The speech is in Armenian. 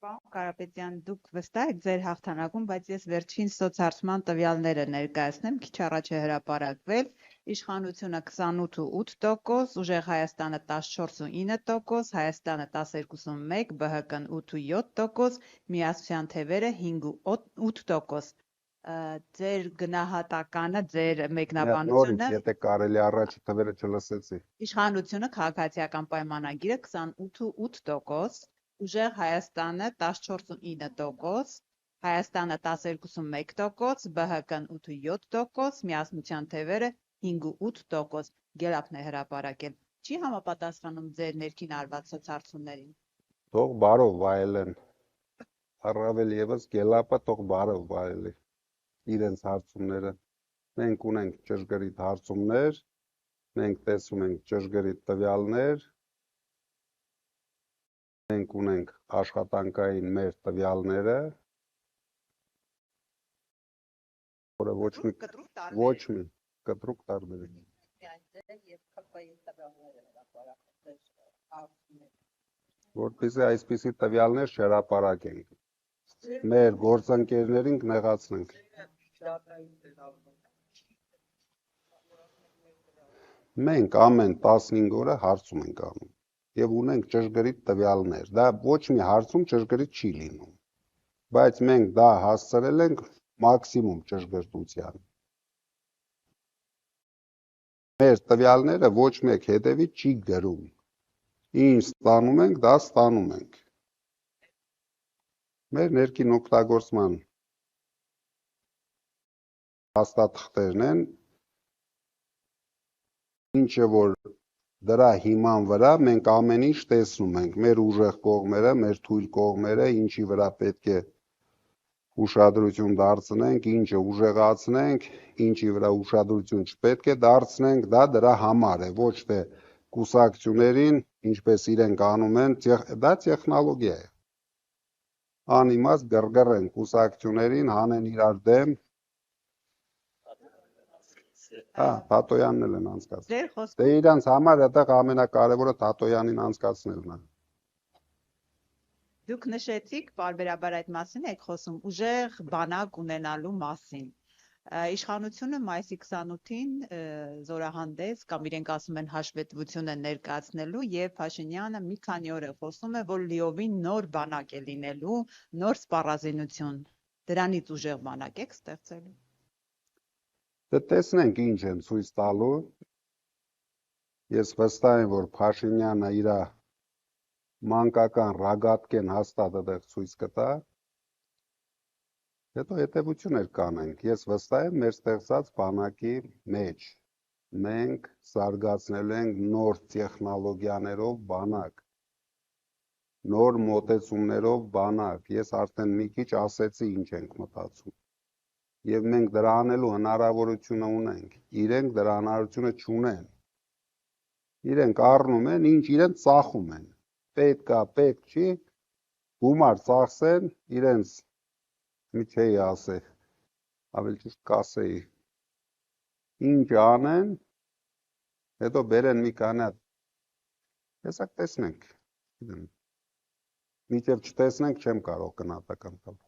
Պարոն Կարապետյան, դուք վստահ եք ձեր հաղթանակում, բայց ես վերջին սոցհարցման տվյալները ներկայացնեմ, քիչ առաջ է հրապարակվել, իշխանությունը 28,8%, Ուժեղ Հայաստանը 14,9%, Հայաստանը 12,1%, ԲՀԿ-ն 8,7%, Միասնության թևերը 5,8%։ Ձեր գնահատականը, ձեր մեկնաբանությունը։ Նորից, եթե կարելի առաջի թվերը չլսեցի։ Իշխանությունը քաղաքացիական պայմանագիրը 28,8%, Ուժեղ Հայաստանը 14,9%, Հայաստանը 12,1%, ԲՀԿ-ն 8,7%, Միասնության թևերը 5,8%։ Գելափն է հրապարակել։ Չի համապատասխանում ձեր ներքին արված սոցհարցումներին։ Թող բարով վայելեն։ Առավել եւս Գելապը թող բարով վայելի իրենց հարցումները։ Մենք ունենք ճշգրիտ հարցումներ, մենք տեսում ենք ճշգրիտ տվյալներ, մենք ունենք աշխատանքային մեր տվյալները, որը ոչ մի կտրուկ տարբեր որպեսզի այսպիսի տվյալներ չհրապարակենք, մեր գործընկերներին կնեղացնենք։ Մենք ամեն 15 օրը հարցում ենք անում եւ ունենք ճշգրիտ տվյալներ։ Դա ոչ մի հարցում ճշգրիտ չի լինում, բայց մենք դա հասցրել ենք մաքսիմում ճշգրտության։ Մեր տվյալները ոչ մեկ հետևից չի գրում։ Ինչ ստանում ենք, դա ստանում ենք։ Մեր ներքին օգտագործման փաստաթղթերն են, ինչը որ դրա հիման վրա մենք ամեն ինչ տեսնում ենք, մեր ուժեղ կողմերը, մեր թույլ կողմերը, ինչի վրա պետք է ուշադրություն դարձնենք, ինչը ուժեղացնենք, ինչի վրա ուշադրություն չպետք է դարձնենք, դա դրա համար է, ոչ թե կուսակցություններին, ինչպես իրենք անում են, դա տեխնոլոգիա է։ Անիմաստ գրգռեն կուսակցություններին, հանեն իրար դեմ։ Հա, Թաթոյանն էլ են անցկացնել։ Դե իրանց համար այդտեղ ամենակարևորը Թաթոյանին անցկացնելն է։ Դուք նշեցիք, պարբերաբար այդ մասին եք խոսում, ուժեղ բանակ ունենալու մասին։ Իշխանությունը մայիսի 28-ին զորահանդես կամ իրենք ասում են հաշվետվություն է ներկայացնելու եւ Փաշինյանը մի քանի օր է խոսում է, որ լիովին նոր բանակ է լինելու, նոր սպառազինություն։ Դրանից ուժեղ բանակ եք ստեղծելու։ Դե տեսնենք ինչ են ցույց տալու։ Ես վստահ եմ, որ Փաշինյանը իր մանկական ռագատկեն հաստատ այդտեղ ցույց կտա։ Հետո հետևություններ կանենք։ Ես վստահ եմ մեր ստեղծած բանակի մեջ մենք զարգացնել ենք նոր տեխնոլոգիաներով բանակ, նոր մոտեցումներով բանակ։ Ես արդեն մի քիչ ասեցի ինչ ենք մտածում։ Եվ մենք դրա անելու հնարավորությունը ունենք, իրենք դրա հնարավորությունը չունեն։ Իրենք առնում են, ինչ իրենց ծախում են, պետք է, պետք չի, գումար ծախսեն, իրենց, մի չէի ասե, ավելի ճիշտ կասեի, ինչ անեն, հետո բերեն մի քանի հատ, տեսակ տեսնենք, մինչև չտեսնենք չեմ կարող գնահատական տալ։